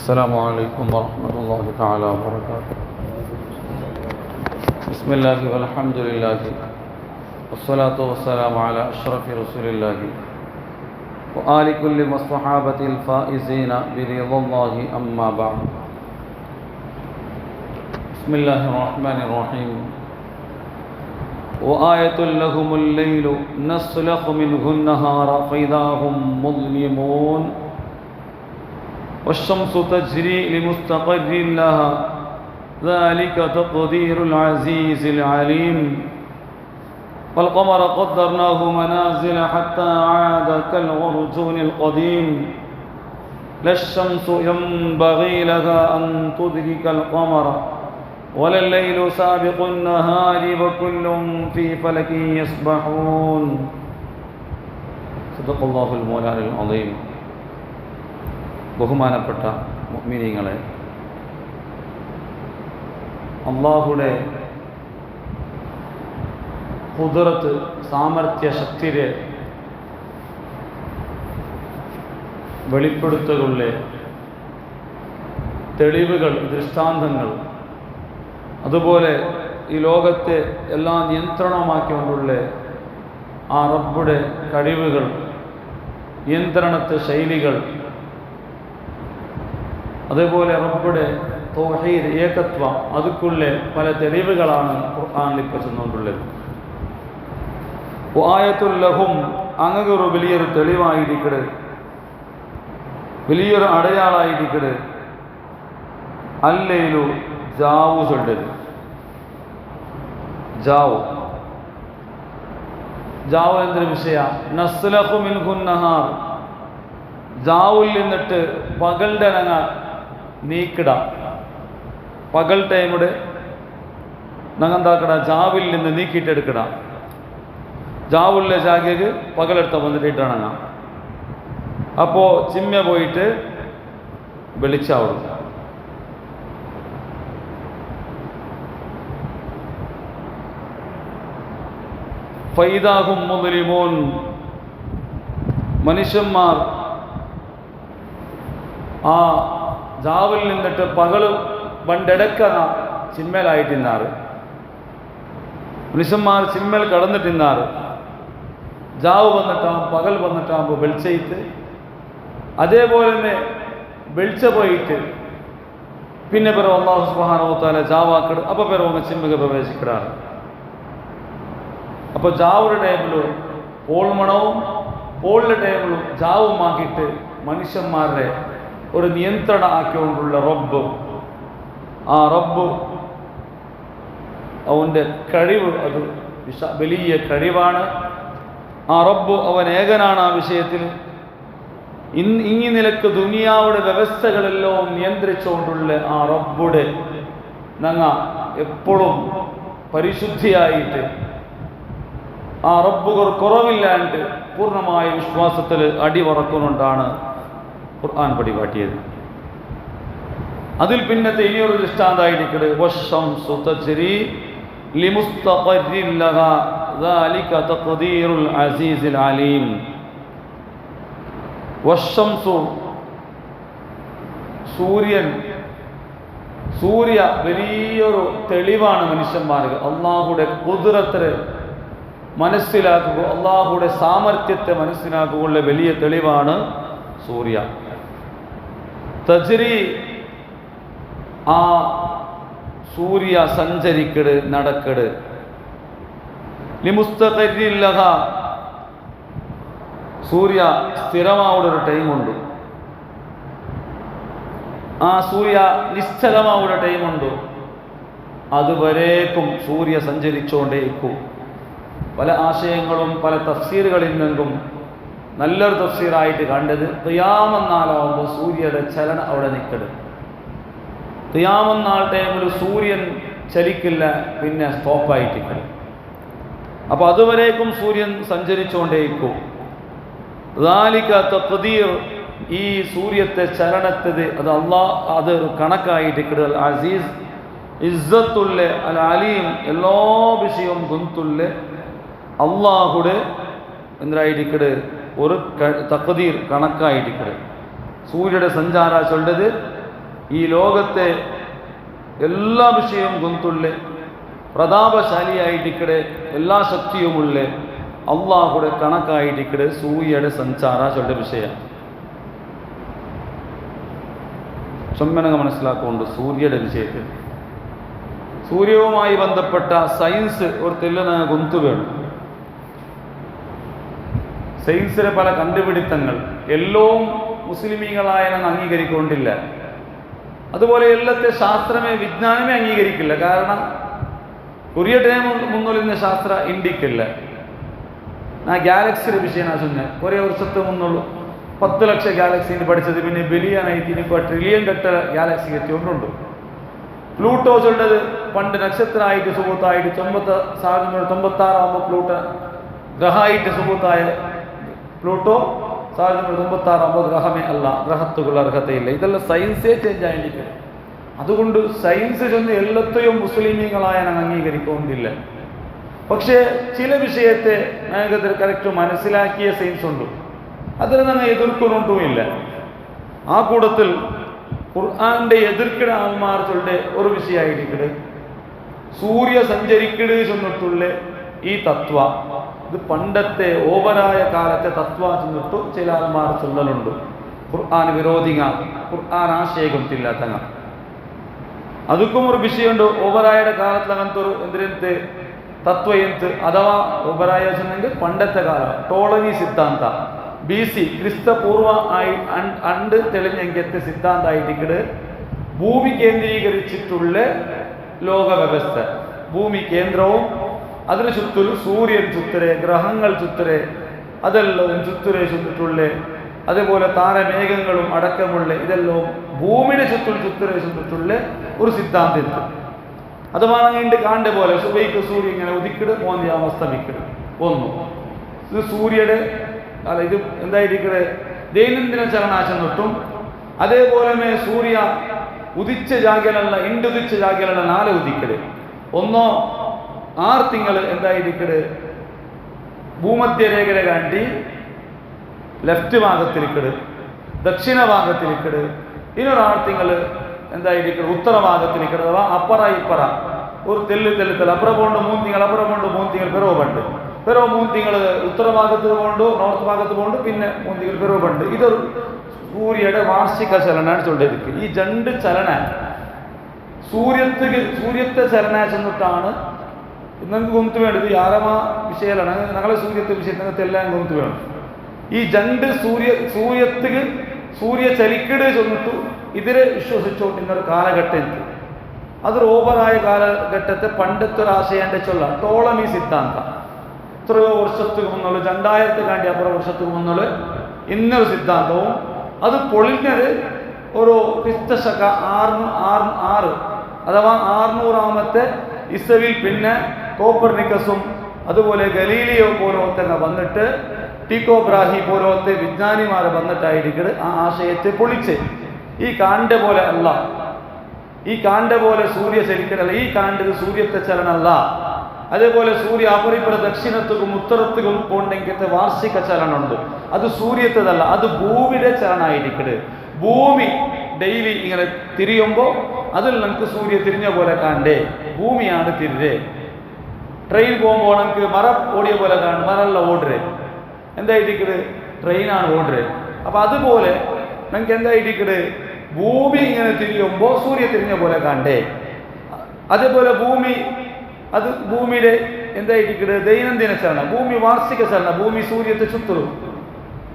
السلام عليكم ورحمة الله تعالى وبركاته. بسم الله والحمد لله والصلاة والسلام على أشرف رسول الله وآل كل والصحابة الفائزين برضا الله أما بعد. بسم الله الرحمن الرحيم. وآية لهم الليل نسلخ منه النهار فإذا هم مظلمون والشمس تجري لمستقر لها ذلك تقدير العزيز العليم والقمر قدرناه منازل حتى عاد كالعرجون القديم لا الشمس ينبغي لها أن تدرك القمر ولا الليل سابق النهار وكل في فلك يسبحون. صدق الله المولانا العظيم. ബഹുമാനപ്പെട്ട മുഅ്മിനീങ്ങളെ, അല്ലാഹുടെ ഖുദ്റത്ത് സാമർത്ഥ്യ ശക്തിയെ വെളിപ്പെടുത്തുകയുള്ള തെളിവുകൾ, ദൃഷ്ടാന്തങ്ങൾ, അതുപോലെ ഈ ലോകത്തെ എല്ലാ നിയന്ത്രണമാക്കിക്കൊണ്ടുള്ള ആ റബ്ബുടെ കഴിവുകൾ, നിയന്ത്രണത്തെ ശൈലികൾ, അതേപോലെ റബ്ബുടെ തൗഹീദ്, ഏകത്വം, അതുക്കുള്ള പല തെളിവുകളാണ് ഖുർആനിൽ ഇപ്പോൾ ചെന്നുകൊണ്ടുള്ളത്. ആയത്തുൽ ലഹും, അങ്ങൊരു വലിയൊരു തെളിവായിരിക്കട്, വലിയൊരു അടയാളായിരിക്കട്. അല്ലയിലു ജാവു ചൊല്ലത്. ജാവു എന്തൊരു വിഷയ? നസ്ലഖു മിൻഹു നഹാർ, ജാവുൽ നിന്നിട്ട് പകലിൻ്റെ നങ്ങ നീക്കിട. പകൽ ടൈമുടെ നങ്ങെന്താക്കട, ജാവിൽ നിന്ന് നീക്കിയിട്ടെടുക്കട. ജാവുള്ള ജാഗയ്ക്ക് പകലെടുത്ത വന്നിട്ടിട്ടാണങ്ങ. അപ്പോൾ ചിമ്മ പോയിട്ട് വെളിച്ചാവും. ഫൈദാഹും മുദ്ലിമൂൻ, മനുഷ്യന്മാർ ആ ജാവിൽ നിന്നിട്ട് പകൽ പണ്ടെടുക്കുന്ന ചിന്മേലായിട്ടിന്നാറ്. മനുഷ്യന്മാർ ചിന്മേൽ കടന്നിട്ടിന്നാറ്. ജാവ് വന്നിട്ടാകുമ്പോൾ, പകൽ വന്നിട്ടാകുമ്പോൾ വെളിച്ചയിത്ത്, അതേപോലെ തന്നെ വെളിച്ച പോയിട്ട് പിന്നെ പിറവ് അല്ലാഹു സുബ്ഹാനഹു വ തആല ജാവാക്കട്. അപ്പോൾ പിറവ് ചിന്മക പ്രവേശിക്കടാറ്. അപ്പോൾ ജാവുടെ ടൈമിൽ പോൾമണവും പോളിൻ്റെ ടൈമിലും ജാവുമാക്കിയിട്ട് മനുഷ്യന്മാരുടെ ഒരു നിയന്ത്രണം ആക്കിക്കൊണ്ടുള്ള റബ്ബ്, ആ റബ്ബ് അവൻ്റെ കഴിവ്, അത് വലിയ കഴിവാണ്. ആ റബ്ബ് അവൻ ഏകനാണ്. ആ വിഷയത്തിൽ ഇങ്ങി നിലക്ക് ദുനിയാവുടെ വ്യവസ്ഥകളെല്ലാം നിയന്ത്രിച്ചുകൊണ്ടുള്ള ആ റബ്ബുടെ നങ്ങ എപ്പോഴും പരിശുദ്ധിയായിട്ട്, ആ റബ്ബുകൾ കുറവില്ലാണ്ട് പൂർണ്ണമായ വിശ്വാസത്തിൽ അടിവറക്കുന്നുകൊണ്ടാണ് ഖുർആൻ പടിപാട്ടിയത്. അതിൽ പിന്നത്തെ ഇനിയൊരു ദൃഷ്ടാന്തമായിരിക്കട്. വശംസു തജ്രി ലിമുസ്തഖറിൻ ലഹാ ദാലിക തഖ്ദീറുൽ അസീസിൽ അലീം. വശംസു, സൂര്യ വലിയൊരു തെളിവാണ് മനുഷ്യന്മാർക്ക്. അള്ളാഹുടെ ഖുദ്റത്തെ മനസ്സിലാക്കുക, അള്ളാഹുടെ സാമർത്ഥ്യത്തെ മനസ്സിലാക്കുകയുള്ള വലിയ തെളിവാണ് സൂര്യ. തജ്രി, ആ സൂര്യ സഞ്ചരിക്കട്, നടക്കട്. ലിമുസ്തഖറിൻ ലഹാ, സൂര്യ സ്ഥിരമാവുന്ന ടൈമുണ്ട്. ആ സൂര്യ നിശ്ചലമാവുന്ന ടൈമുണ്ട്. അതുവരേക്കും സൂര്യ സഞ്ചരിച്ചുകൊണ്ടേയിരിക്കും. പല ആശയങ്ങളും പല തഫ്സീറുകളിൽ നിന്നും നല്ലൊരു തഫ്സീറായിട്ട് കണ്ടത്, ഖിയാമത്ത് സൂര്യയുടെ ചലനം അവിടെ നിൽക്കട്. ഖിയാമത്ത് ടൈമിൽ സൂര്യൻ ചലിക്കില്ല, പിന്നെ സ്റ്റോപ്പായിട്ടിരിക്കണം. അപ്പോൾ അതുവരേക്കും സൂര്യൻ സഞ്ചരിച്ചുകൊണ്ടേയിരിക്കും. ദാലിക തഖ്ദീർ, ഈ സൂര്യത്തെ ചലനത്തത് അത് കണക്കായിട്ടിക്കട്. അൽ അസീസ്, ഇസ്സത്തുള്ള, അൽ അലീം, എല്ലാ വിഷയവും ഗുന്തുള്ള അള്ളാഹുടെ എന്തായിരിക്കട് ഒരു തഖ്ദീർ കണക്കായിരിക്കട്. സൂര്യയുടെ സഞ്ചാര ചൊല്ലത് ഈ ലോകത്തെ എല്ലാ വിഷയവും ഗൊಂತುಳ್ಳೆ ಪ್ರತಾಪಶಾಲಿಯಾಗಿಟ್ಟಿಕ್ಕಡೆ ಎಲ್ಲ ಶಕ್ತಿಯುമുಳ್ಳೆ ಅಲ್ಲಾಹುಡೆ ಕಣಕಾಯಿಟ್ಟಿಕ್ಕಡೆ ಸೂರ್ಯಡೆ ಸಂಚಾರ ಚೊಳ್ಳೆ ವಿಷಯ ചൊമ്മനങ്ങ് മനസ്സിലാക്കുന്നുണ്ട് സൂര്യയുടെ വിഷയത്തിൽ. സൂര്യവുമായി ബന്ധപ്പെട്ട സയൻസ് ഒരു തെല്ലിന് ഗൊന്തു വേണം. സയൻസിലെ പല കണ്ടുപിടുത്തങ്ങൾ എല്ലാം മുസ്ലിമീങ്ങളായ അംഗീകരിക്കൊണ്ടില്ല. അതുപോലെ ಎಲ್ಲത്തെ ಶಾಸ್ತ್ರമേ വിജ്ഞാനമേ അംഗീകരിക്കില്ല. കാരണം കുറിയട്ടേ മുന്നോളിന്ന ശാസ്ത്ര ഇന്ത്യക്കില്ല. ഞാൻ ഗ്യാലക്സിയുടെ വിഷയം ഞാൻ ചൊന്നെ കുറേ വർഷത്തെ മുന്നുള്ളൂ 10 ലക്ഷം ഗ്യാലക്സിന് പഠിച്ചത് പിന്നെ ബിലിയനായിട്ട് ഇപ്പോൾ ട്രില്യൺ കട്ട ഗ്യാലക്സി എത്തിക്കൊണ്ടുണ്ട്. പ്ലൂട്ടോ ചൊല്ലത് പണ്ട് നക്ഷത്രമായിട്ട് സുഹൃത്തായിട്ട് 1996 പ്ലൂട്ടോ ഗ്രഹമായിട്ട് സുഹൃത്തായ പ്ലൂട്ടോ 1996 ഗ്രഹമേ അല്ല, ഗ്രഹത്തുകൾ അർഹതയില്ല. ഇതെല്ലാം സയൻസേ ചേഞ്ച് ആയിരിക്കും. അതുകൊണ്ട് സയൻസ് ചെന്ന് എല്ലാത്തെയും മുസ്ലിമീങ്ങളായ അംഗീകരിക്കൊണ്ടില്ല. പക്ഷേ ചില വിഷയത്തെ ഞങ്ങൾക്ക് കറക്റ്റ് മനസ്സിലാക്കിയ സയൻസ് ഉണ്ട്, അതിനെ ഞങ്ങൾ എതിർക്കൊന്നുമില്ല. ആ കൂട്ടത്തിൽ ഖുർആന്റെ എതിർക്കിട ആൾമാർച്ചുള്ള ഒരു വിഷയമായിരിക്കട് സൂര്യ സഞ്ചരിക്കട് ചെന്നിട്ടുള്ള ഈ തത്വ. ഇത് പണ്ടത്തെ ഓവറായ കാലത്തെ തത്വ ചെന്നിട്ടു ചില ആൾമാർ ചൊല്ലലുണ്ട്. ഖുർആൻ വിരോധിങ്ങ, ഖുർആൻ ആശയത്തില്ലാത്തങ്ങ. ಅದಕ್ಕೂ ഒരു വിഷയമുണ്ട്. ഓവറായുടെ കാലത്തിൽ അങ്ങനത്തെ ഒരു എന്തിനത്തെ തത്വ എന്ത് അഥവാ ഓവറായ വെച്ചെങ്കിൽ പണ്ടത്തെ കാലം ടോളമി സിദ്ധാന്ത BC ക്രിസ്തപൂർവ ആയി അണ്ട് തെളിഞ്ഞെങ്കത്തെ സിദ്ധാന്തമായിട്ട് ഭൂമി കേന്ദ്രീകരിച്ചിട്ടുള്ള ലോക വ്യവസ്ഥ. ഭൂമി കേന്ദ്രവും അതിന് ചുറ്റും സൂര്യൻ ചുത്തരെ, ഗ്രഹങ്ങൾ ചുത്തരെ, അതെല്ലാം ചുത്തരെ ചുറ്റിട്ടുള്ള, അതേപോലെ താരമേഘങ്ങളും അടക്കമുള്ള ഇതെല്ലാം ഭൂമിയുടെ ചുത്തരെ ചുറ്റിട്ടുള്ള ഒരു സിദ്ധാന്തം. അഥവാ നീണ്ട് കാണ്ട പോലെ സുബൈക്ക് സൂര്യ ഇങ്ങനെ ഉദിക്കിട് മോന്തിയാവും അസ്തമിക്കിട് ഒന്നു. ഇത് സൂര്യയുടെ അല്ല, ഇത് എന്തായിരിക്കടെ ദൈനംദിന ചലനാശം തൊട്ടും. അതേപോലെ സൂര്യ ഉദിച്ച ജാഗ്യലല്ല, ഉദിച്ച ജാഗ്യലല്ല 4 ഉദിക്കട്. ഒന്നോ 6 തിങ്കൾ എന്തായിരിക്കട് ഭൂമധ്യരേഖയെ കാണ്ടി ലെഫ്റ്റ് ഭാഗത്തിരിക്കട്, ദക്ഷിണ ഭാഗത്തിരിക്കട്. ഇനൊരു 6 തിങ്കൾ എന്തായിരിക്കും ഉത്തര ഭാഗത്തിരിക്കട്. അഥവാ അപ്പറ ഇപ്പറ ഒരു തെല്ല് അപ്പുറം കൊണ്ട് 3 തിങ്കൾ, അപ്പുറം കൊണ്ട് 3 തിങ്കൾ പിറവ് പണ്ട്. പിറവ് 3 തിങ്കൾ ഉത്തര ഭാഗത്ത് പോകണ്ടു, നോർത്ത് ഭാഗത്ത് പോകണ്ടു, പിന്നെ 3 തിങ്കൾ പിറവ് പണ്ട്. ഇതൊരു സൂര്യയുടെ വാർഷിക ചലനാണ് ചൊല്ലിരിക്കുക. ഈ 2 ചലന സൂര്യത്തെ ചലന ചെന്നിട്ടാണ് നിങ്ങൾക്ക് ഗൊന്തു വേണ്ടത്. യാരമാ വിഷയമാണ് ഞങ്ങളെ സൂര്യത്തെ വിഷയത്തിനകത്ത് എല്ലാം ഗൊന്തു വേണം. ഈ 2 സൂര്യ ചലിക്കിട് ചെന്നിട്ടു ഇതിരെ വിശ്വസിച്ചുകൊണ്ടിരുന്നൊരു കാലഘട്ടം. അതൊരു ഓവറായ കാലഘട്ടത്തെ പണ്ടത്തെ ഒരു ആശയൻ്റെ ചൊല്ല ടോളമി സിദ്ധാന്ത. എത്രയോ വർഷത്തുക്ക് മുന്നുള്ള 2000 കാണ്ടി അപ്പുറം വർഷത്തുക്ക് മുന്നുള്ള ഇന്നൊരു സിദ്ധാന്തവും അത് പൊളിഞ്ഞത് ഒരു ക്രിസ്തശക 600 അഥവാ 600 ഇസവിൽ പിന്നെ കോപ്പർനിക്കസും അതുപോലെ ഗലീലിയോ പോലത്തെ വന്നിട്ട് ടീക്കോ ബ്രാഹി പോലത്തെ വിജ്ഞാനിമാരെ വന്നിട്ടായിരിക്കും ആ ആശയത്തെ പൊളിച്ച്. ഈ കാണ്ട പോലെ അല്ല, ഈ കാണ്ട പോലെ സൂര്യ ചലിക്കലല്ല, ഈ കാണ്ടത് സൂര്യത്തെ ചലനല്ല. അതേപോലെ സൂര്യ അപരിപ്പുറ ദക്ഷിണത്തുക്കും ഉത്തരത്തുക്കും പോണ്ടെങ്കിലത്തെ വാർഷിക ചലനമുണ്ട്. അത് സൂര്യത്തതല്ല, അത് ഭൂമിയുടെ ചലനമായിരിക്കട്. ഭൂമി ഡെയിലി ഇങ്ങനെ തിരിയുമ്പോൾ അതിൽ നമുക്ക് സൂര്യ തിരിഞ്ഞ പോലെ കാണ്ടേ, ഭൂമിയാണ് തിരിരേ. ട്രെയിൻ പോകുമ്പോൾ നമുക്ക് മരം ഓടിയ പോലെ കാണും, മരമല്ല ഓടരേ. എന്തായിരിക്കട് ട്രെയിനാണ് ഓടരേ. അപ്പം അതുപോലെ നമുക്ക് എന്തായിരിക്കട് ഭൂമി ഇങ്ങനെ തിരിയുമ്പോൾ സൂര്യ തിരിഞ്ഞ പോലെ കാണ്ടേ. അതേപോലെ അത് ഭൂമിയുടെ എന്തായിരിക്കട് ദൈനംദിന ചലനം, ഭൂമി വാർഷിക ചലനം. ഭൂമി സൂര്യത്തെ ചുറ്റും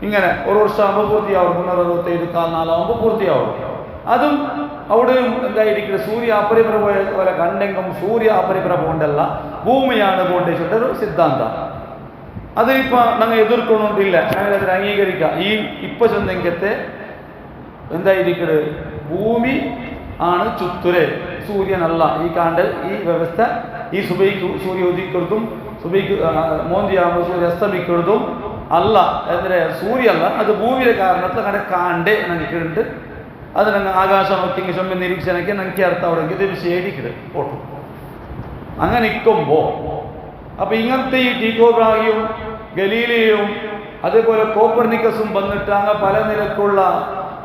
ഇങ്ങനെ ഒരു വർഷമാകുമ്പോൾ പൂർത്തിയാവും, 365 4 പൂർത്തിയാവും. അതും അവിടെയും എന്തായിരിക്കും സൂര്യ അപരിപ്രഭ പോലെ കണ്ടെങ്കും സൂര്യ അപരിപ്രഭ കൊണ്ടല്ല, ഭൂമിയാണ് പോണ്ടേച്ചിട്ടൊരു സിദ്ധാന്തം. അതിപ്പോൾ ഞങ്ങൾ എതിർക്കൊണ്ടില്ല, ഞങ്ങളതിനെ അംഗീകരിക്കാം. ഈ ഇപ്പം ചെന്നെങ്കത്തെ എന്തായിരിക്കട് ഭൂമി ആണ് ചുറ്റുരെ, സൂര്യനല്ല. ഈ കാണ്ട് ഈ വ്യവസ്ഥ ഈ സുബൈക്ക് സൂര്യ ഉദിക്കുന്നതും സുബൈക്ക് മോന്തിയാകുമ്പോൾ സൂര്യ അസ്തമിക്കുന്നതും അല്ല. എന്തിനാ സൂര്യല്ല, അത് ഭൂമിയുടെ കാരണത്തിൽ അങ്ങനെ കാണ്ടേ ഞങ്ങൾക്കുണ്ട്. അത് ഞങ്ങൾ ആകാശം നോക്കി ചൊമ്മ നിരീക്ഷണയ്ക്ക് ഞങ്ങൾക്ക് അർത്ഥമാണെങ്കിൽ ഇത് ശേടിക്കട് ഓട്ടും. അങ്ങനെ നിൽക്കുമ്പോൾ അപ്പം ഇങ്ങനത്തെ ഈ ടീക്കോ ബ്രാഹിയും ഗലീലിയും അതേപോലെ കോപ്പർനിക്കസും വന്നിട്ട് അങ്ങ് പല നിലക്കുള്ള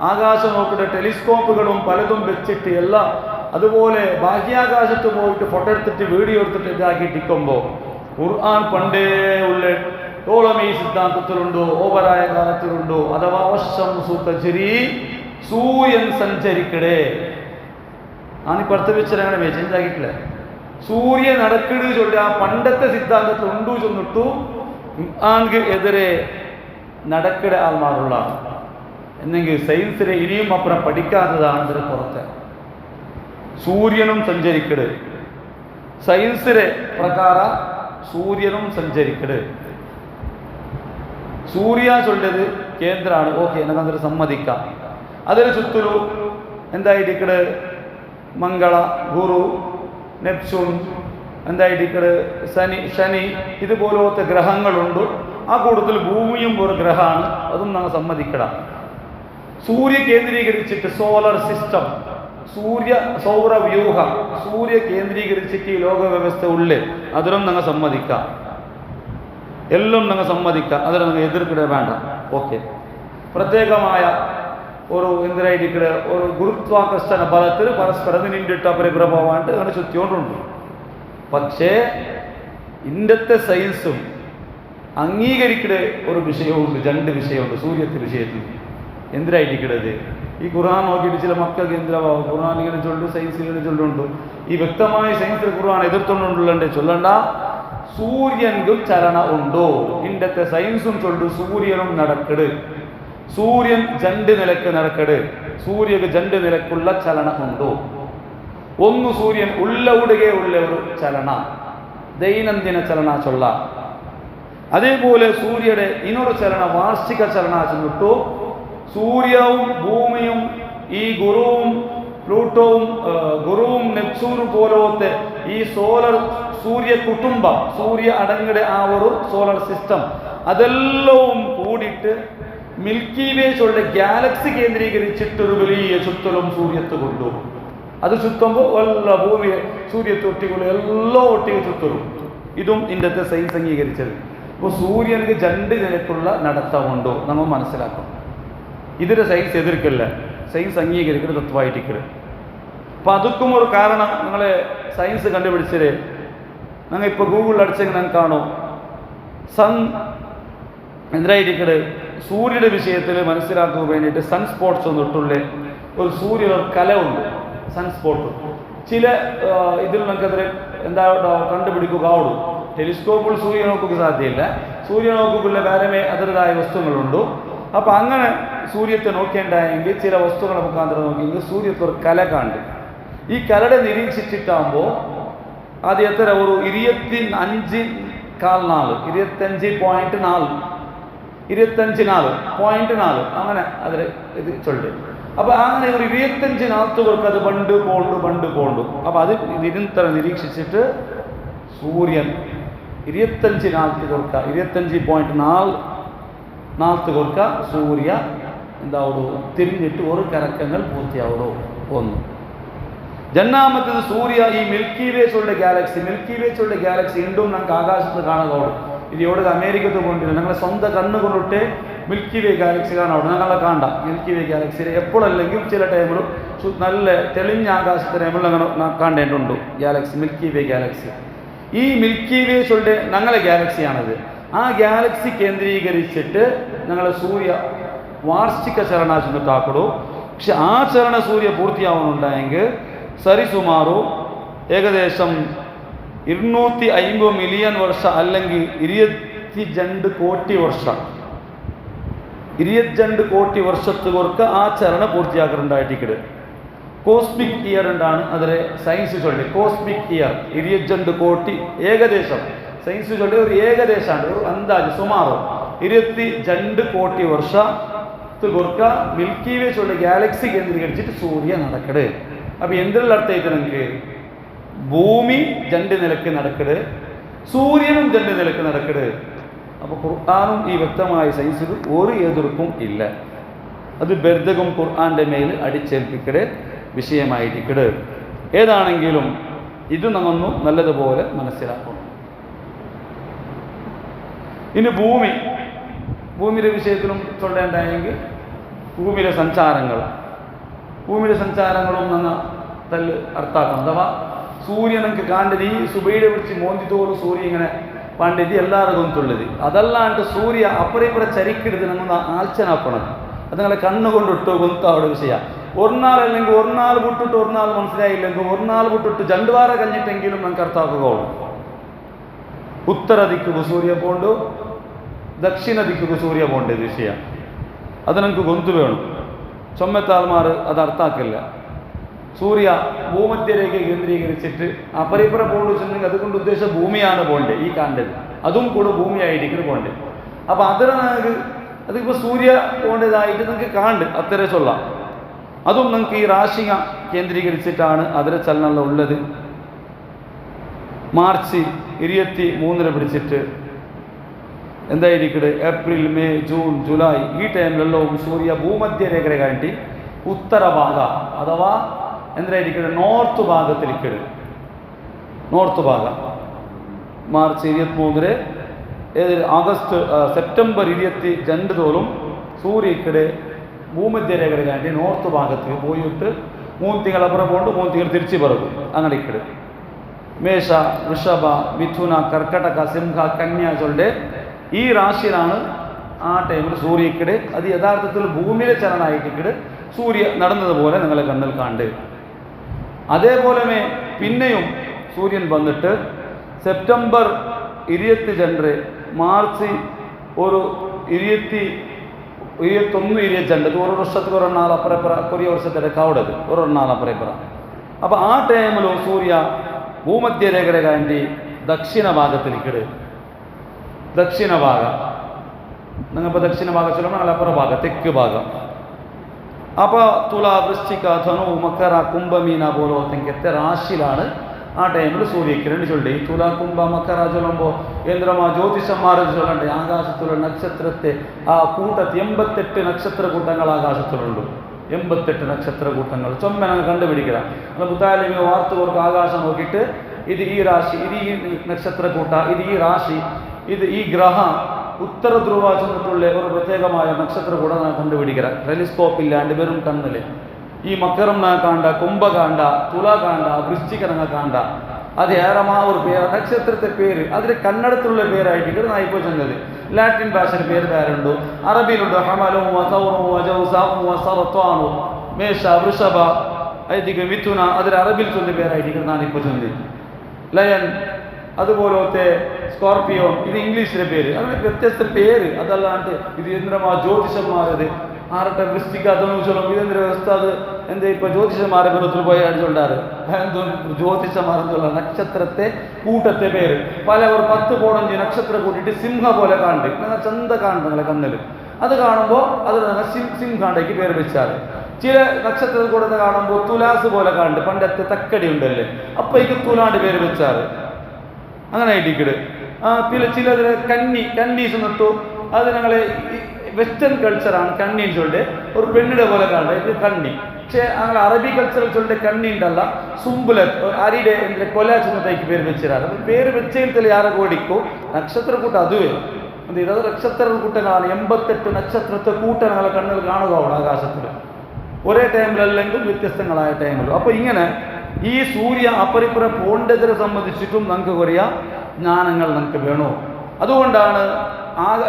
ആകാശം നോക്കിയിട്ട് ടെലിസ്കോപ്പുകളും പലതും വെച്ചിട്ട് എല്ലാം അതുപോലെ ബാഹ്യാകാശത്ത് പോയിട്ട് ഫോട്ടോ എടുത്തിട്ട് വീഡിയോ എടുത്തിട്ട് ഇതാക്കിയിട്ടിരിക്കുമ്പോൾ ഖുർആൻ പണ്ടേ ഉള്ള ടോളമി സിദ്ധാന്തത്തിലുണ്ടോ ഓവറായ കാലത്തിലുണ്ടോ അഥവാ സൂര്യൻ സഞ്ചരിക്കടേ ആണിപ്പുറത്ത് വെച്ചിട്ട് അങ്ങനെ ചേഞ്ച് ആക്കിയിട്ടില്ല. സൂര്യ നടക്കട് ചൊല്ലി ആ പണ്ടത്തെ സിദ്ധാന്തത്തിൽ ഉണ്ടു ചെന്നിട്ടു ആങ്ക് എതിരെ നടക്കട ആൾമാറുള്ള എന്നെങ്കിൽ സയൻസിലെ ഇനിയും അപ്പുറം പഠിക്കാത്തതാണ് ഇതിന് പുറത്ത്. സൂര്യനും സഞ്ചരിക്കട് സയൻസിലെ പ്രകാര സൂര്യനും സഞ്ചരിക്കട്. സൂര്യ ചൊല്ലത് കേന്ദ്രമാണ്, ഓക്കെ, എനക്കതിൽ സമ്മതിക്കാം. അതിന് ചുറ്റൊരു എന്തായിരിക്കട് മംഗള, ഗുരു, നെപ്റ്റ്യൂൺ, എന്തായിരിക്കട് ശനി ഇതുപോലത്തെ ഗ്രഹങ്ങളുണ്ട്. ആ കൂട്ടത്തിൽ ഭൂമിയും ഒരു ഗ്രഹമാണ്, അതും നമ്മൾ സമ്മതിക്കണം. സൂര്യ കേന്ദ്രീകരിച്ചിട്ട് സോളർ സിസ്റ്റം, സൗരവ്യൂഹം സൂര്യ കേന്ദ്രീകരിച്ചിട്ട് ഈ ലോക വ്യവസ്ഥ ഉള്ളിൽ അതിലും ഞങ്ങൾ സമ്മതിക്കാം. എല്ലാം ഞങ്ങൾ സമ്മതിക്കാം, അതിൽ ഞങ്ങൾ എതിർക്കിട വേണ്ട. ഓക്കെ, പ്രത്യേകമായ ഒരു എന്തിനായിരിക്കട ഒരു ഗുരുത്വാകർഷണ ബലത്തിൽ പരസ്പരം നിന്നിട്ട് പരിപ്രഭവാണ്ട് അങ്ങനെ ചുറ്റിക്കൊണ്ടുണ്ട്. പക്ഷേ ഇന്നത്തെ സയൻസും അംഗീകരിക്കുന്ന ഒരു വിഷയമുണ്ട്, രണ്ട് വിഷയമുണ്ട് സൂര്യത്തെ വിഷയത്തിൽ. എന്തിനായിരിക്കണത് ഈ ഖുർആൻ നോക്കിയിട്ട് ചില മക്കൾക്ക് എന്തിനാവും ഖുർആൻ ഇങ്ങനെ ചൊല്ലു സയൻസ് ഇങ്ങനെ ചൊല്ലുണ്ട്. ഈ വ്യക്തമായ സയൻസിൽ ഖുർആൻ എതിർത്തുകൊണ്ടുള്ളണ്ടേ ചൊല്ലണ്ട. സൂര്യനും ചലന ഉണ്ടോ? ഇന്നത്തെ സയൻസും ചൊല്ലു സൂര്യനും നടക്കട്. സൂര്യൻ രണ്ട് നിലക്ക് നടക്കട്. സൂര്യക്ക് രണ്ട് നിലക്കുള്ള ചലനം ഉണ്ടോ? ഒന്ന് സൂര്യൻ ഉള്ളവുടകെ ഉള്ള ഒരു ചലന, ദൈനംദിന ചലന ചൊല്ല. അതേപോലെ സൂര്യയുടെ ഇനൊരു ചലന വാർഷിക ചലന ചെന്നിട്ടു. സൂര്യവും ഭൂമിയും ഈ ഗുരുവും പ്ലൂട്ടോവും ഗുരുവും നെപ്റ്റ്യൂണും പോലത്തെ ഈ സൂര്യ കുടുംബം, സൂര്യ അടങ്ങിയ ആ ഒരു സോളർ സിസ്റ്റം അതെല്ലാം കൂടിയിട്ട് മിൽക്കി വേ ചൊല്ല ഗാലക്സി കേന്ദ്രീകരിച്ചിട്ടൊരു വലിയ ചുറ്റലും സൂര്യത്ത് കൊണ്ടു. അത് ചുറ്റുമ്പോൾ എല്ലാ ഭൂമിയെ സൂര്യത്ത് ഒട്ടിക്കൊള്ളു, എല്ലാം ഒട്ടിಗೆ ചുറ്റലും. ഇതും ഇന്നത്തെ സയൻസ് അംഗീകരിച്ചത്. അപ്പോൾ സൂര്യന് രണ്ട് നിലക്കുള്ള നടത്തമുണ്ടോ നമ്മൾ മനസ്സിലാക്കണം. ഇതിൻ്റെ സയൻസ് എതിർക്കില്ല, സയൻസ് അംഗീകരിക്കുന്ന തത്വമായിട്ടിരിക്കരുത്. അപ്പം അതൊക്കും ഒരു കാരണം നിങ്ങൾ സയൻസ് കണ്ടുപിടിച്ചത്. ഞങ്ങൾ ഇപ്പോൾ ഗൂഗിളിൽ അടിച്ചെങ്കിൽ ഞങ്ങൾ കാണും സൺ എന്തായിരിക്കട് സൂര്യയുടെ വിഷയത്തിൽ മനസ്സിലാക്കാൻ വേണ്ടിയിട്ട് സൺസ്പോട്ട്സ് ഒന്നിട്ടുള്ള ഒരു സൂര്യ ഒരു കലമുണ്ട്, സൺസ്പോട്ട്. ചില ഇതിൽ നമുക്കതിൽ എന്താ കണ്ടുപിടിക്കുക ആവുള്ളൂ. ടെലിസ്കോപ്പിൽ സൂര്യ നോക്കുക സാധ്യമല്ല, സൂര്യ നോക്കുമ്പോൾ വേറെ അതിൻ്റെതായ വസ്തുക്കളുണ്ട്. അപ്പം അങ്ങനെ സൂര്യത്തെ നോക്കേണ്ടായെങ്കിൽ ചില വസ്തുക്കളെ മുഖാന്തരം നോക്കിയെങ്കിൽ സൂര്യത്തെ ഒരു കല കണ്ട് ഈ കലയുടെ നിരീക്ഷിച്ചിട്ടാകുമ്പോൾ അത് എത്ര ഒരു 25.4 അങ്ങനെ അതിൽ ഇത് ചൊല്ലി. അപ്പോൾ അങ്ങനെ ഒരു 25 നാത്തുകൾക്ക് അത് ബണ്ട് പോണ്ടു. അപ്പോൾ അത് നിരന്തരം നിരീക്ഷിച്ചിട്ട് സൂര്യൻ 25 നാത്തുകൾക്ക് 25.4 കൊടുക്ക സൂര്യ എന്താവുള്ളൂ തിരിഞ്ഞിട്ട് ഒരു കറക്കങ്ങൾ പൂർത്തിയാവുള്ളൂ. ഒന്ന്. രണ്ടാമത്തത് സൂര്യ ഈ മിൽക്കി വേച്ചുള്ള ഗാലക്സി വീണ്ടും നമുക്ക് ആകാശത്ത് കാണുകയുള്ളൂ. ഇത് എവിടെ അമേരിക്കത്ത് കൊണ്ടില്ല, ഞങ്ങളെ സ്വന്തം കണ്ണ് കൊണ്ടിട്ട് മിൽക്കി വേ ഗാലക്സി കാണാവുള്ളൂ. ഞങ്ങളെ കാണണ്ട മിൽക്കി വേ ഗാലക്സിയിൽ എപ്പോഴല്ലെങ്കിൽ ചില ടൈമിലും നല്ല തെളിഞ്ഞ ആകാശത്തെ ടൈമിൽ ഞങ്ങൾ കാണേണ്ടതുണ്ട് ഗാലക്സി, മിൽക്കി വേ ഗാലക്സി. ഈ മിൽക്കി വേ ചൊല്ല ഞങ്ങളെ ഗാലക്സിയാണത്. ആ ഗാലക്സി കേന്ദ്രീകരിച്ചിട്ട് ഞങ്ങൾ സൂര്യ വാർഷിക ചലന ചെന്നിട്ടാക്കടൂ. പക്ഷെ ആ ചലന സൂര്യ പൂർത്തിയാവുന്നുണ്ടായെങ്കിൽ സരിസുമാറു ഏകദേശം 250 മില്യൺ വർഷം അല്ലെങ്കിൽ 22 കോടി വർഷം 22 കോടി വർഷത്തുകൾക്ക് ആ ചലന പൂർത്തിയാക്കുന്നുണ്ടായിട്ടിക്കട്. കോസ്മിക് ഇയർ ഉണ്ടാണ് അതിലെ സയൻസ് ചൊല്ലി. കോസ്മിക് ഇയർ 22 കോടി ഏകദേശം സയൻസ് ചൊല്ലി ഒരു ഏകദേശമാണ്, ഒരു അന്താജ് സുമാറ് 22 കോടി വർഷത്തുകൾക്ക് മിൽക്കി വേ ചൊല്ലി ഗാലക്സി കേന്ദ്രീകരിച്ചിട്ട് സൂര്യ നടക്കട്. അപ്പം എന്തെല്ലാം അർത്ഥമായിട്ട് നിങ്ങൾക്ക് ഭൂമി രണ്ട് നിലക്ക് നടക്കട്, സൂര്യനും രണ്ട് നിലക്ക് നടക്കട്. അപ്പോൾ ഖുർആനും ഈ വ്യക്തമായ സയൻസിൽ ഒരു എതിർപ്പും ഇല്ല. അത് ബെർദകം ഖുർആന്റെ മേൽ അടിച്ചേൽപ്പിക്കട് വിഷയമായിരിക്കട്. ഏതാണെങ്കിലും ഇത് നമ്മൊന്നു നല്ലതുപോലെ മനസ്സിലാക്കണം. ഇനി ഭൂമിയുടെ വിഷയത്തിലും ചൊല്ലേണ്ടായെങ്കിൽ ഭൂമിയിലെ സഞ്ചാരങ്ങളും നന്ന തല്ല് അർത്ഥാക്കണം. അഥവാ സൂര്യൻ നമുക്ക് കാണ്ടത് ഈ സുബൈയുടെ പിടിച്ച് മോന്തിത്തോറും സൂര്യ ഇങ്ങനെ പണ്ടിത് എല്ലാവരും ഗൊന്തുള്ളത് അതല്ലാണ്ട് സൂര്യ അപ്പുറം ചരിക്കിടുത് നമ്മൾ ആൽച്ചനാക്കണം. അത് നിങ്ങളെ കണ്ണുകൊണ്ടിട്ട് ഗൊന്ത അവിടെ വിഷയ ഒന്നാളല്ലെങ്കിൽ ഒന്നാൾ വിട്ടിട്ട് ഒന്നാൾ മനസ്സിലായില്ലെങ്കിൽ ഒന്നാൾ വിട്ടിട്ട് 2 വാരം കഴിഞ്ഞിട്ടെങ്കിലും നമുക്ക് അർത്ഥാക്കുകയുള്ളൂ. ഉത്തര ദിക്കു സൂര്യ പോണ്ടു, ദക്ഷിണ ദിക്കു സൂര്യ പോണ്ടത് വിഷയ അത് നമുക്ക് ഗൊന്തു വേണം. ചൊമ്മത്താൽമാർ അത് അർത്ഥാക്കില്ല. സൂര്യ ഭൂമധ്യരേഖ കേന്ദ്രീകരിച്ചിട്ട് അപ്പരിപ്പുറം പോകേണ്ടി വെച്ചിട്ടുണ്ടെങ്കിൽ അതുകൊണ്ട് ഉദ്ദേശം ഭൂമിയാണ് പോകേണ്ടത്. ഈ കാണ്ടത് അതും കൂടെ ഭൂമിയായിരിക്കും പോകേണ്ടത്. അപ്പം അതിപ്പോൾ സൂര്യ പോകേണ്ടതായിട്ട് നിങ്ങൾക്ക് കാണ്ട് അത്തരം ചൊല്ലാം. അതും നിങ്ങൾക്ക് ഈ രാശി കേന്ദ്രീകരിച്ചിട്ടാണ് അതിരെ ചലനം ഉള്ളത്. മാർച്ച് 23 പിടിച്ചിട്ട് എന്തായിരിക്കട് ഏപ്രിൽ, മെയ്, ജൂൺ, ജൂലൈ ഈ ടൈമിലെല്ലാം സൂര്യ ഭൂമധ്യരേഖ കാണ്ടി ഉത്തര ഭാഗ അഥവാ എന്തായിരിക്കട് നോർത്ത് ഭാഗത്തിരിക്കട്. നോർത്ത് ഭാഗം മാർച്ച് 23 ആഗസ്റ്റ് സെപ്റ്റംബർ 22 തോറും സൂര്യ ഇക്കടെ ഭൂമധ്യരേഖ കാണ്ടി നോർത്ത് ഭാഗത്തിൽ പോയിട്ട് 3 തിങ്കൾ അപ്പുറം പോണ്ട് 3 തിങ്കൾ തിരിച്ചു പറക്കും. അങ്ങനെ ഇക്കട് മേഷ, വൃഷഭ, മിഥുന, കർക്കടക, സിംഹ, കന്യ ചൊല്ലെ ഈ രാശിയിലാണ് ആ ടൈമിൽ സൂര്യക്കിടെ അത് യഥാർത്ഥത്തിൽ ഭൂമിയിലെ ചലനമായിട്ടിക്കട് സൂര്യ നടന്നതുപോലെ നിങ്ങളെ കണ്ണിൽ കാണ്ട്. അതേപോലെ പിന്നെയും സൂര്യൻ വന്നിട്ട് സെപ്റ്റംബർ 22 മാർച്ച് ഒരു 21 22 ഒരു വർഷത്തിൽ ഒരെണ്ണാൾ അപ്പുറപ്പുറ കൊറിയ വർഷത്തിടക്കാവിടത് ഒരെണ്ണാൾ അപ്പുറപ്പുറ. അപ്പോൾ ആ ടൈമിലും സൂര്യ ഭൂമധ്യരേഖ കാണ്ടി ദക്ഷിണ ഭാഗത്തിരിക്കട്. ദക്ഷിണ ഭാഗം നിങ്ങളിപ്പോൾ ദക്ഷിണ ഭാഗം ചൊല്ലുമ്പോൾ ഞങ്ങൾ അപ്പുറ ഭാഗം തെക്ക് ഭാഗം. അപ്പോൾ തുല, വൃശ്ചിക, ധനു, മകര, കുംഭമീന പോലത്തെ രാശിയിലാണ് ആ ടൈമിൽ സൂര്യക്കിരണ്ട് ചൊല്ലി. ഈ തുല, കുംഭ, മകര ചൊല്ലുമ്പോൾ കേന്ദ്രമാ ജ്യോതിഷന്മാർ ചൊല്ലണ്ടേ ആകാശത്തുള്ള നക്ഷത്രത്തെ ആ കൂട്ടത്തിൽ 88 നക്ഷത്ര കൂട്ടങ്ങൾ ആകാശത്തിലുണ്ട്. 88 നക്ഷത്ര കൂട്ടങ്ങൾ ചൊമ്മ ഞങ്ങൾ കണ്ടുപിടിക്കുക. നമ്മൾ പുത്തായാലും വാർത്ത കൊടുക്കുക ആകാശം നോക്കിയിട്ട് ഇത് ഈ രാശി, ഇത് ഈ നക്ഷത്ര കൂട്ട, ഇത് ഈ രാശി, ഇത് ഈ ഗ്രഹം ഉത്തര ധ്രുവ ചെന്നിട്ടുള്ള ഒരു പ്രത്യേകമായ നക്ഷത്ര കൂടെ ഞാൻ കണ്ടുപിടിക്കുക. ടെലിസ്കോപ്പ് ഇല്ലാണ്ട് വെറും കണ്ണിൽ ഈ മക്കരം ഞാൻ കാണ്ട, കുംഭ കാണ്ട, തുല കാണ്ട, വൃശ്ചിക ഞങ്ങൾ കാണ്ട അത് ഏറമാ ഒരു പേര് നക്ഷത്രത്തെ പേര് അതിൽ കന്നഡത്തിലുള്ള പേരായിട്ട് ഞാൻ ഇപ്പോൾ ചെന്നത്. ലാറ്റിൻ ഭാഷയുടെ പേര് വേറുണ്ട്, അറബിയിലുണ്ട് ഹമലു, സറത്വാനു, മേഷ, വൃഷഭ, ഐതിക, മിഥുന അതിൽ അറബിയിൽ ചൊല്ലിയ പേരായിട്ട് ഞാനിപ്പോൾ ചെന്നത്. ലയൻ അതുപോലത്തെ സ്കോർപിയോ ഇത് ഇംഗ്ലീഷിലെ പേര്. അങ്ങനെ വ്യത്യസ്ത പേര്. അതല്ലാണ്ട് ഇത് യന്ത്രമാ ജ്യോതിഷന്മാരത് ആരുടെ വൃശ്ചിക അതൊന്നും ചൊല്ലും ഇതെന്തൊരു വ്യവസ്ഥ അത് എന്താ ഇപ്പോൾ ജ്യോതിഷന്മാരെ ബന്ധത്തിൽ പോയാണ് ചൊല്ലാറ്. എന്തോ ജ്യോതിഷന്മാരെന്ന് ചൊല്ലാം നക്ഷത്രത്തെ കൂട്ടത്തെ പേര് പല ഒരു 10 15 നക്ഷത്രം കൂട്ടിയിട്ട് സിംഹ പോലെ കാണ്ട് ചന്ത കാണും നിങ്ങളെ കണ്ണിൽ. അത് കാണുമ്പോൾ അത് സിംഹാണ്ടേക്ക് പേര് വെച്ചാൽ ചില നക്ഷത്ര കൂടത്തെ കാണുമ്പോൾ തുലാസ് പോലെ കാണ്ട് പണ്ടത്തെ തക്കടി ഉണ്ടല്ലേ അപ്പോൾ ഈ തുലാണ്ട് പേര് വെച്ചാറ്. അങ്ങനെ ആയിട്ടിക്കട് ചിലതിന് കന്നീസ് നിട്ടു. അത് ഞങ്ങളെ വെസ്റ്റേൺ കൾച്ചറാണ് കണ്ണി ചൊല്ല് ഒരു പെണ്ണിടെ പോലെ കാണുന്നത് ഇത് കണ്ണി. പക്ഷേ അങ്ങനെ അറബി കൾച്ചറൽ ചൊല്ലിട്ട് കണ്ണി ഉണ്ടല്ല സുംബുല അരിയുടെ കൊല ചെന്നത്തേക്ക് പേര് വെച്ചിരാറ്. പേര് വെച്ചതിൽ യാരെ കോടിക്കോ നക്ഷത്ര കൂട്ടം അതുവേ ഇത് നക്ഷത്ര കൂട്ടങ്ങളാണ്. 88 നക്ഷത്രത്തെ കൂട്ടങ്ങളെ കണ്ണിൽ കാണുക അവിടെ ആകാശത്തിൽ ഒരേ ടൈമിലല്ലെങ്കിൽ വ്യത്യസ്തങ്ങളായ ടൈമിലും. അപ്പോൾ ഇങ്ങനെ ഈ സൂര്യ അപ്പരിപ്പുറം പോണ്ടതിനെ സംബന്ധിച്ചിട്ടും നമുക്ക് കുറേ ജ്ഞാനങ്ങൾ നമുക്ക് വേണോ. അതുകൊണ്ടാണ്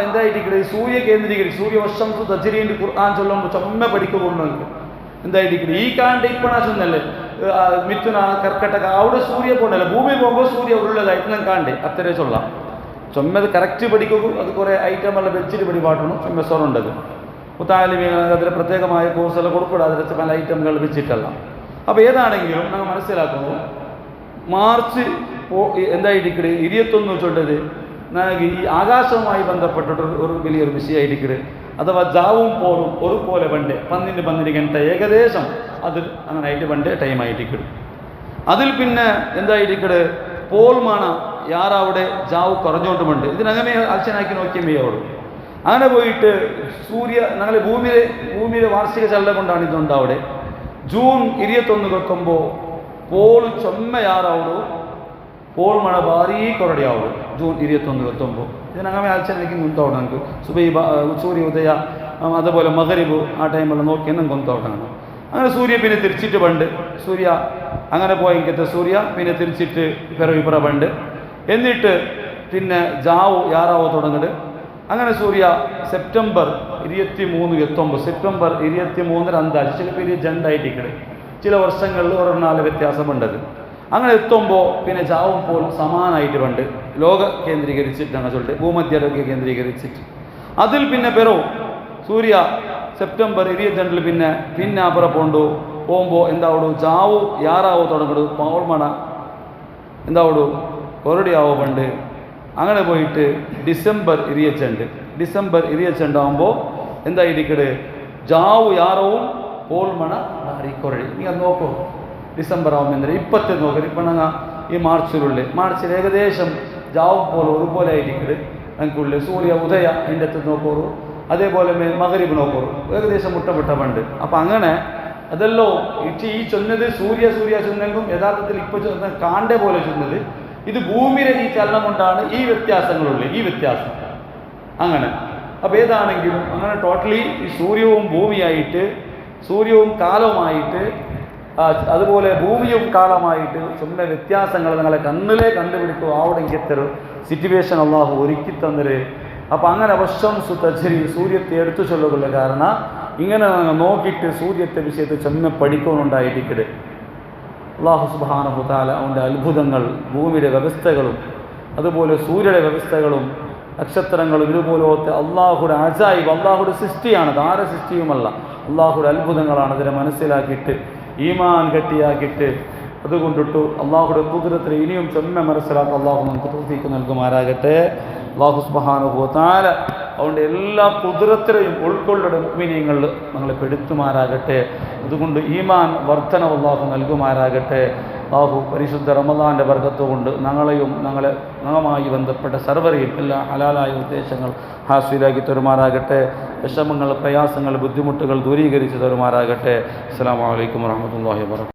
എന്തായിട്ട് സൂര്യ കേന്ദ്രീകരിച്ച് സൂര്യവർഷം തജ്രീൻ്റെ ഖുർആൻ ചൊല്ലുമ്പോൾ ചൊമ്മ പഠിക്കുകൊണ്ട് എന്തായിട്ട് ഈ കാണ്ട് ഇപ്പോൾ ഞാൻ ചൊന്നല്ലേ മിഥുന, കർക്കടക അവിടെ സൂര്യ പോകണ്ടല്ലോ. ഭൂമി പോകുമ്പോൾ സൂര്യ ഉള്ളതായിട്ട് ഞാൻ കാണ്ടേ അത്രേ ചൊല്ലാം. ചൊമ്മത് കറക്റ്റ് പഠിക്കും. അത് കുറേ ഐറ്റമെല്ലാം വെച്ചിട്ട് പഠിപ്പാട്ടണം. ചൊമ്മ സ്വറുണ്ടത് പുത്തായാലും അതിന് പ്രത്യേകമായ കോഴ്സെല്ലാം കൊടുക്കൂടാതെ പല ഐറ്റമുകൾ വെച്ചിട്ടല്ല. അപ്പോൾ ഏതാണെങ്കിലും നമ്മൾ മനസ്സിലാക്കുന്നു മാർച്ച് എന്തായിരിക്കട് 21 ചൊല്ലത് ഈ ആകാശവുമായി ബന്ധപ്പെട്ടിട്ട് ഒരു വലിയൊരു വിഷയമായിരിക്കട്. അഥവാ ജാവും പോലും ഒരുപോലെ പണ്ട് 12 ഗಂಟೆ ഏകദേശം അതിൽ അങ്ങനെ ആയിട്ട് പണ്ട് ടൈം ആയിട്ടിക്കട്. അതിൽ പിന്നെ എന്തായിരിക്കട് പോൾമാണ് യാറവിടെ ജാവ് കുറഞ്ഞോണ്ടുമുണ്ട്. ഇതിനങ്ങനെ അച്ഛനാക്കി നോക്കിയേ മെയ്യോട് അങ്ങനെ പോയിട്ട് സൂര്യ ഞങ്ങൾ ഭൂമിയിലെ വാർഷിക ചലനം കൊണ്ടാണ് ഇതുണ്ട്. അവിടെ ജൂൺ 21 വെക്കുമ്പോൾ പോൾ ചൊമ്മയാറാവുള്ളൂ, പോൾ മഴ ഭാരീ കുറടിയാവുള്ളൂ ജൂൺ 21 വെക്കുമ്പോൾ. ഇതിനങ്ങനെ ആഴ്ച എനിക്ക് മുൻപോട്ട് നമുക്ക് സൂര്യ ഉദയ അതുപോലെ മഗ്രിബ് ആ ടൈമിൽ നോക്കി എന്നും കൊന്തോട്ടാണ്. അങ്ങനെ സൂര്യ പിന്നെ തിരിച്ചിട്ട് പണ്ട് സൂര്യ അങ്ങനെ പോയെങ്കിലത്തെ സൂര്യ പിന്നെ തിരിച്ചിട്ട് പിറവിപ്പുറ പണ്ട് എന്നിട്ട് പിന്നെ ജാവു യാറാവോ തുടങ്ങിട്ട് അങ്ങനെ സൂര്യ സെപ്റ്റംബർ 23 സെപ്റ്റംബർ 23 അന്താഴ്ച ചിലപ്പോൾ 22 ചില വർഷങ്ങളിൽ ഒരെണ്ണാല് വ്യത്യാസമുണ്ടത്. അങ്ങനെ എത്തുമ്പോൾ പിന്നെ ജാവും പോൽ സമാനായിട്ട് പണ്ട് ലോക കേന്ദ്രീകരിച്ചിട്ടാണ് ചൊല്ലിട്ട് ഭൂമധ്യരേഖ കേന്ദ്രീകരിച്ചിട്ട് അതിൽ പിന്നെ സൂര്യ സെപ്റ്റംബർ 22 പിന്നെ അപ്പുറം പോകുമ്പോൾ എന്താവൂ ജാവു യാറാവോ തുടങ്ങുന്നത് പൗർമണ എന്താവൂ കൊറടിയാവോ പണ്ട് അങ്ങനെ പോയിട്ട് ഡിസംബർ 22 ആകുമ്പോൾ എന്തായിരിക്കട് ജാവു യാറവും പോൾമണ കൊറടി. നീ അത് നോക്കൂ ഡിസംബർ ആവുമ്പോൾ എന്താ ഇപ്പത്തെ നോക്കരുത്. ഇപ്പം ഈ മാർച്ചിൽ ഏകദേശം ജാവും പോലെ ഒരുപോലെ ആയിരിക്കട് ഞങ്ങൾക്കുള്ളിൽ സൂര്യ ഉദയ അതിൻ്റെ അടുത്ത് നോക്കോറു അതേപോലെ മഗ്രിബ് നോക്കോറു ഏകദേശം മുട്ട പണ്ട്. അപ്പം അങ്ങനെ അതല്ലോ ഈ ചൊന്നത് സൂര്യ ചൊന്നെങ്കും യഥാർത്ഥത്തിൽ ഇപ്പോൾ ചൊന്ന കാണ്ടെ പോലെ ചൊന്നത് ഇത് ഭൂമിയുടെ ഈ ചലനം കൊണ്ടാണ് ഈ വ്യത്യാസം അങ്ങനെ. അപ്പോൾ ഏതാണെങ്കിലും അങ്ങനെ ടോട്ടലി ഈ സൂര്യവും ഭൂമിയായിട്ട് സൂര്യവും കാലവുമായിട്ട് അതുപോലെ ഭൂമിയും കാലമായിട്ട് ചൊന്ന വ്യത്യാസങ്ങൾ നിങ്ങളെ കണ്ണിലെ കണ്ടുപിടിക്കും അവിടെ ഇങ്ങനത്തെ സിറ്റുവേഷൻ അള്ളാഹു ഒരുക്കി തന്നര്. അപ്പം അങ്ങനെ വർഷം തജ്രി സൂര്യത്തെ എടുത്തു ചൊല്ലുകയുള്ള കാരണം ഇങ്ങനെ നോക്കിയിട്ട് സൂര്യത്തെ വിഷയത്തെ ചെന്ന് പഠിക്കുന്നുണ്ടായിരിക്കട്. അള്ളാഹു സുബ്ഹാനഹു വ തആല അവൻ്റെ അത്ഭുതങ്ങൾ ഭൂമിയുടെ വ്യവസ്ഥകളും അതുപോലെ സൂര്യയുടെ വ്യവസ്ഥകളും നക്ഷത്രങ്ങളും ഇതുപോലത്തെ അള്ളാഹുയുടെ അജായിബ് അള്ളാഹുയുടെ സൃഷ്ടിയാണ്, ആരെ സൃഷ്ടിയുമല്ല, അള്ളാഹുയുടെ അത്ഭുതങ്ങളാണ്. അതിനെ മനസ്സിലാക്കിയിട്ട് ഈമാൻ ഗട്ടിയാക്കിയിട്ട് അതുകൊണ്ടിട്ട് അള്ളാഹുയുടെ ഖുദ്റത്തിനെ ഇനിയും ചെമ്മ മനസ്സിലാക്കി അള്ളാഹു നമുക്ക് തൗഫീഖ് നൽകുമാറാകട്ടെ. അള്ളാഹു സുബ്ഹാനഹു വ തആല അവൻ്റെ എല്ലാ ഖുദ്റത്തിനെയും ഉൾക്കൊള്ളുന്ന മുഅ്മിനീങ്ങളിൽ ഞങ്ങളെ പെടുത്തുമാറാകട്ടെ. അതുകൊണ്ട് ഈമാൻ വർധന അള്ളാഹു നൽകുമാറാകട്ടെ. അള്ളാഹു പരിശുദ്ധ റമദാൻ്റെ ബർക്കത്ത് കൊണ്ട് ഞങ്ങളുമായി ബന്ധപ്പെട്ട സർവരെയും എല്ലാ ഹലാലായ ഉദ്ദേശങ്ങൾ ഹാസിലാക്കി തരുമാറാകട്ടെ. വിഷമങ്ങൾ പ്രയാസങ്ങൾ ബുദ്ധിമുട്ടുകൾ ദൂരീകരിച്ച് തരുമാറാകട്ടെ. അസ്സലാമു അലൈക്കും വറഹ്മത്തുള്ളാഹി വബറകാതുഹു.